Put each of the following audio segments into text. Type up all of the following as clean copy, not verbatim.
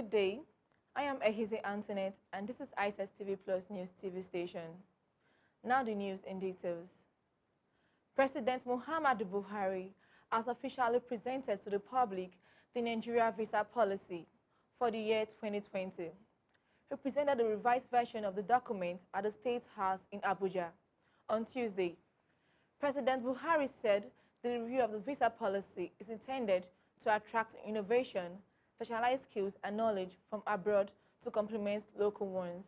Good day. I am Ehize Antoinette, and this is ICES TV Plus News TV station. Now the news in details. President Muhammadu Buhari has officially presented to the public the Nigeria visa policy for the year 2020. He presented a revised version of the document at the State House in Abuja on Tuesday. President Buhari said the review of the visa policy is intended to attract innovation, specialized skills and knowledge from abroad to complement local ones.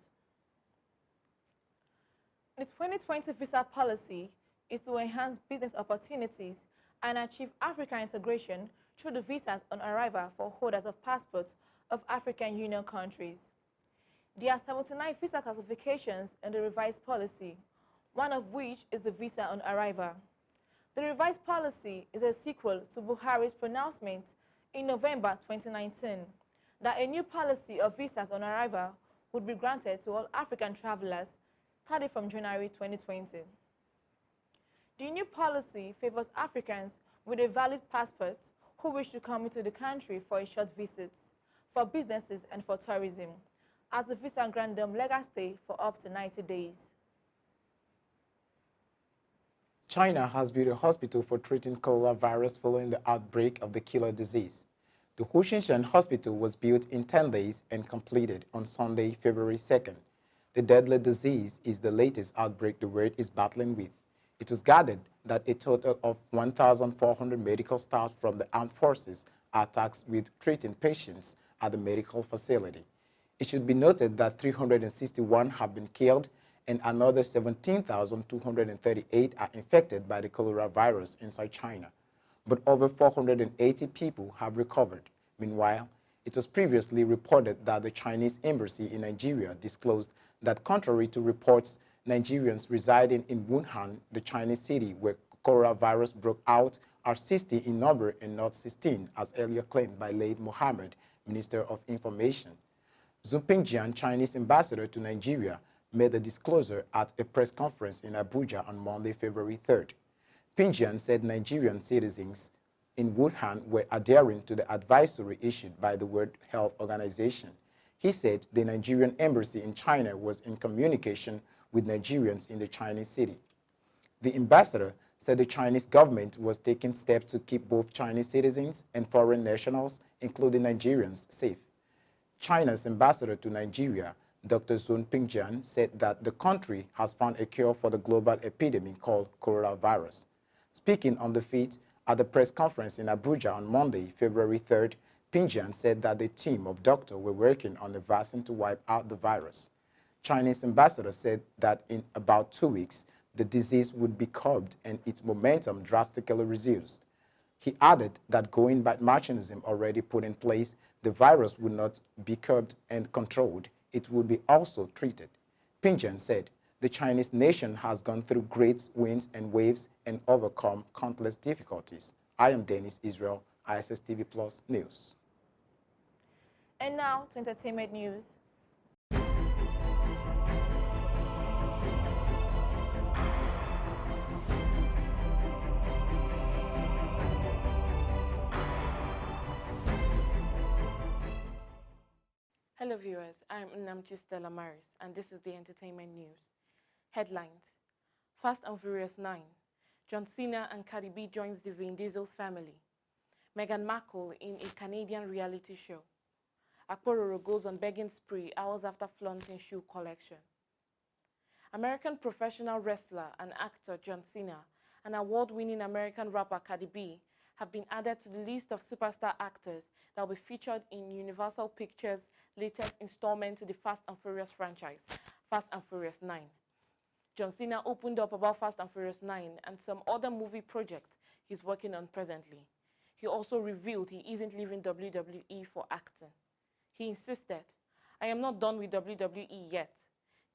The 2020 visa policy is to enhance business opportunities and achieve African integration through the visas on arrival for holders of passports of African Union countries. There are 79 visa classifications in the revised policy, one of which is the visa on arrival. The revised policy is a sequel to Buhari's pronouncement in November 2019 that a new policy of visas on arrival would be granted to all African travelers starting from January 2020. The new policy favors Africans with a valid passport who wish to come into the country for a short visit, for businesses and for tourism, as the visa grants them legal stay for up to 90 days. China has built a hospital for treating coronavirus following the outbreak of the killer disease. The Huaqingshan Hospital was built in 10 days and completed on Sunday, February 2nd. The deadly disease is the latest outbreak the world is battling with. It was gathered that a total of 1,400 medical staff from the armed forces are tasked with treating patients at the medical facility. It should be noted that 361 have been killed and another 17,238 are infected by the coronavirus inside China. But over 480 people have recovered. Meanwhile, it was previously reported that the Chinese embassy in Nigeria disclosed that contrary to reports, Nigerians residing in Wuhan, the Chinese city where coronavirus broke out, are 60 in number and not 16, as earlier claimed by late Mohammed, Minister of Information. Zhu Pingjian, Chinese ambassador to Nigeria, made the disclosure at a press conference in Abuja on Monday, February 3rd. Pingjian said Nigerian citizens in Wuhan were adhering to the advisory issued by the World Health Organization. He said the Nigerian embassy in China was in communication with Nigerians in the Chinese city. The ambassador said the Chinese government was taking steps to keep both Chinese citizens and foreign nationals, including Nigerians, safe. China's ambassador to Nigeria, Dr. Zhu Pingjian, said that the country has found a cure for the global epidemic called coronavirus. Speaking on the feat at the press conference in Abuja on Monday, February 3rd, Pingjian said that the team of doctors were working on a vaccine to wipe out the virus. Chinese ambassador said that in about 2 weeks, the disease would be curbed and its momentum drastically reduced. He added that going by mechanism already put in place, the virus would not be curbed and controlled. It would be also treated. Pingjian said, the Chinese nation has gone through great winds and waves and overcome countless difficulties. I am Dennis Israel, ISS TV Plus News. And now to entertainment news. Hello viewers, I am Nnamchi Stella Maris and this is the entertainment news. Headlines: Fast and Furious 9. John Cena and Cardi B joins the Vin Diesel's family. Meghan Markle in a Canadian reality show. Akpororo goes on begging spree hours after flaunting shoe collection. American professional wrestler and actor John Cena and award-winning American rapper Cardi B have been added to the list of superstar actors that will be featured in Universal Pictures' latest installment to the Fast and Furious franchise, Fast and Furious 9. John Cena opened up about Fast and Furious 9 and some other movie projects he's working on presently. He also revealed he isn't leaving WWE for acting. He insisted, "I am not done with WWE yet.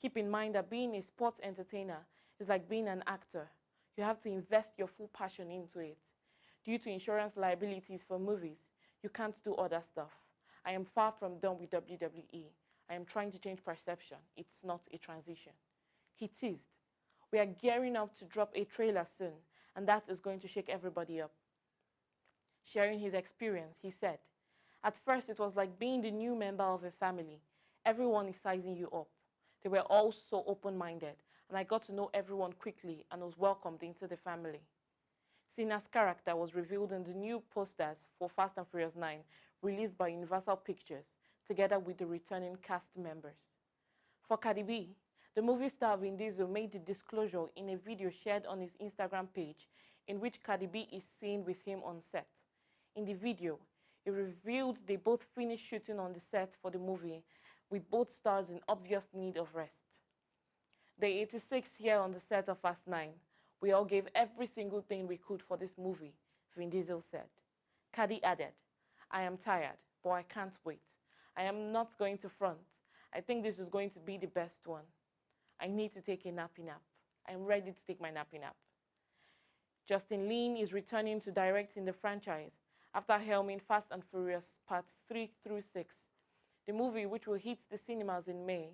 Keep in mind that being a sports entertainer is like being an actor. You have to invest your full passion into it. Due to insurance liabilities for movies, you can't do other stuff. I am far from done with WWE. I am trying to change perception. It's not a transition." He teased, "We are gearing up to drop a trailer soon, and that is going to shake everybody up." Sharing his experience, he said, At first, it was like being the new member of a family. Everyone is sizing you up. They were all so open-minded, and I got to know everyone quickly and was welcomed into the family. Sina's character was revealed in the new posters for Fast and Furious 9, released by Universal Pictures, together with the returning cast members. For Cardi B, the movie star Vin Diesel made the disclosure in a video shared on his Instagram page, in which Cardi B is seen with him on set. In the video, he revealed they both finished shooting on the set for the movie, with both stars in obvious need of rest. Day 86 here on the set of Fast 9. We all gave every single thing we could for this movie, Vin Diesel said. Cardi added, I am tired, but I can't wait. I am not going to front. I think this is going to be the best one. I need to take a nappy nap. I'm ready to take my nappy nap. Justin Lin is returning to direct in the franchise after helming Fast and Furious Parts 3 through 6. The movie, which will hit the cinemas in May,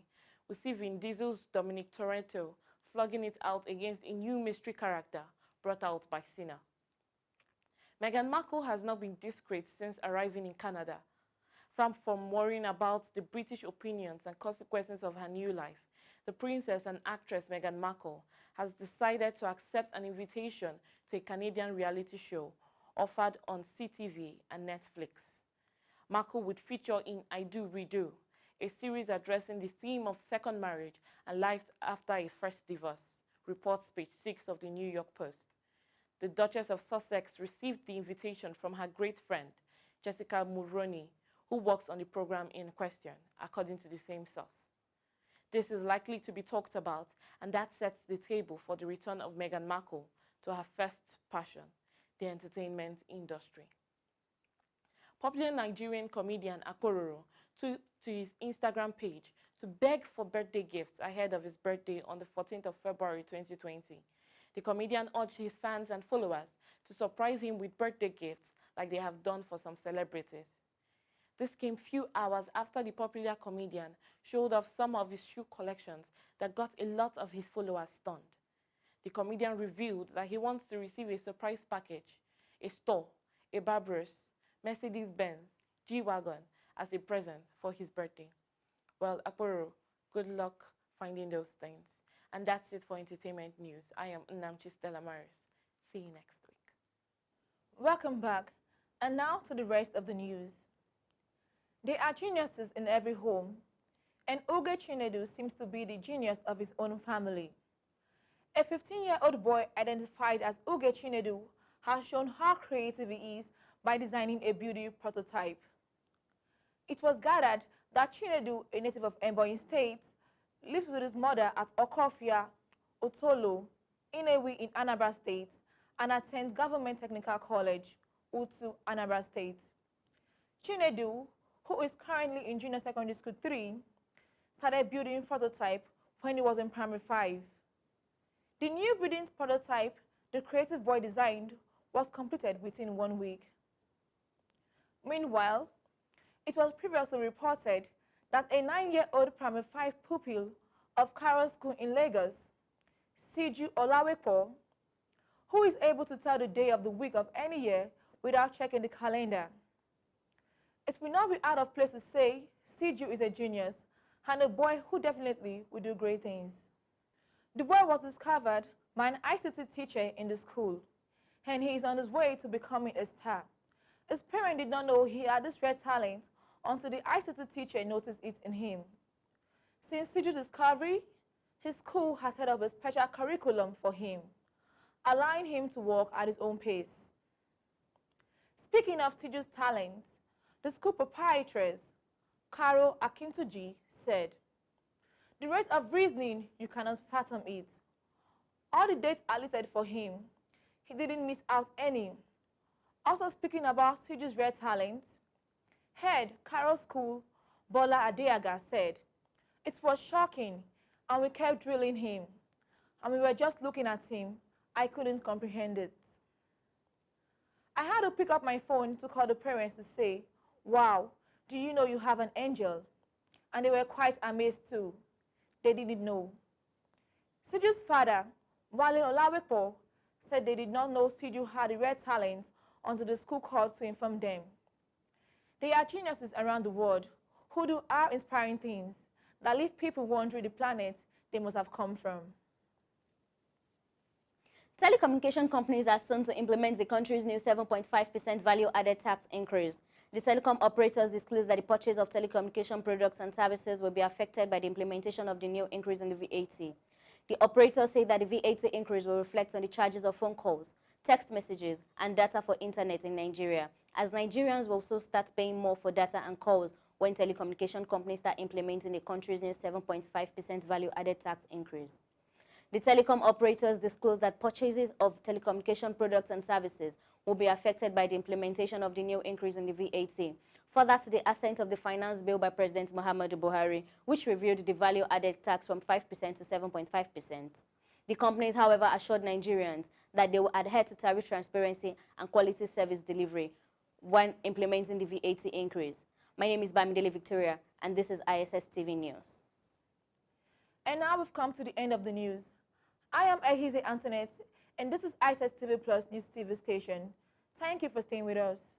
will see Vin Diesel's Dominic Toretto slugging it out against a new mystery character brought out by Cena. Meghan Markle has not been discreet since arriving in Canada. Far from worrying about the British opinions and consequences of her new life, the princess and actress Meghan Markle has decided to accept an invitation to a Canadian reality show offered on CTV and Netflix. Markle would feature in I Do Redo, a series addressing the theme of second marriage and life after a first divorce, reports page 6 of the New York Post. The Duchess of Sussex received the invitation from her great friend, Jessica Mulroney, who works on the program in question, according to the same source. This is likely to be talked about, and that sets the table for the return of Meghan Markle to her first passion, the entertainment industry. Popular Nigerian comedian Akpororo took to his Instagram page to beg for birthday gifts ahead of his birthday on the 14th of February 2020. The comedian urged his fans and followers to surprise him with birthday gifts like they have done for some celebrities. This came few hours after the popular comedian showed off some of his shoe collections that got a lot of his followers stunned. The comedian revealed that he wants to receive a surprise package, a store, a Barbaros, Mercedes-Benz, G-Wagon as a present for his birthday. Well, Akpororo, good luck finding those things. And that's it for entertainment news. I am Nnamchi Stella Maris. See you next week. Welcome back. And now to the rest of the news. There are geniuses in every home, and Oge Chinedu seems to be the genius of his own family. A 15-year-old boy identified as Oge Chinedu has shown how creative he is by designing a beauty prototype. It was gathered that Chinedu, a native of Ebonyi State, lives with his mother at Okofia, Otolo, Inewi in Anambra State, and attends Government Technical College, Utu, Anambra State. Chinedu, who is currently in Junior Secondary School 3, started building prototype when he was in Primary 5. The new building prototype the creative boy designed was completed within 1 week. Meanwhile, it was previously reported that a 9-year-old Primary 5 pupil of Carol School in Lagos, Siju Olawepo, who is able to tell the day of the week of any year without checking the calendar. It will not be out of place to say Siju is a genius and a boy who definitely will do great things. The boy was discovered by an ICT teacher in the school, and he is on his way to becoming a star. His parents did not know he had this rare talent until the ICT teacher noticed it in him. Since Siju's discovery, his school has set up a special curriculum for him, allowing him to work at his own pace. Speaking of Siju's talent, the school proprietress, Carol Akintuji, said, "The rate of reasoning, you cannot fathom it. All the dates are listed for him. He didn't miss out any." Also speaking about Siju's rare talent, head Carol School, Bola Adeaga, said, "It was shocking, and we kept drilling him. And we were just looking at him. I couldn't comprehend it." I had to pick up my phone to call the parents to say, "Wow, do you know you have an angel?" And they were quite amazed too. They didn't know. Siju's father, Wale Olawepo, said they did not know Siju had a rare talent until the school called to inform them. There are geniuses around the world who do awe-inspiring things that leave people wondering the planet they must have come from. Telecommunication companies are soon to implement the country's new 7.5% value-added tax increase. The telecom operators disclosed that the purchase of telecommunication products and services will be affected by the implementation of the new increase in the VAT. The operators say that the VAT increase will reflect on the charges of phone calls, text messages, and data for internet in Nigeria, as Nigerians will also start paying more for data and calls when telecommunication companies start implementing the country's new 7.5% value-added tax increase. The telecom operators disclosed that purchases of telecommunication products and services will be affected by the implementation of the new increase in the VAT. Further to the assent of the finance bill by President Muhammadu Buhari, which reviewed the value-added tax from 5% to 7.5%. The companies, however, assured Nigerians that they will adhere to tariff transparency and quality service delivery when implementing the VAT increase. My name is Bamidele Victoria, and this is ISS TV News. And now we've come to the end of the news. I am Ehize Antoinette, and this is ISS TV Plus News TV station. Thank you for staying with us.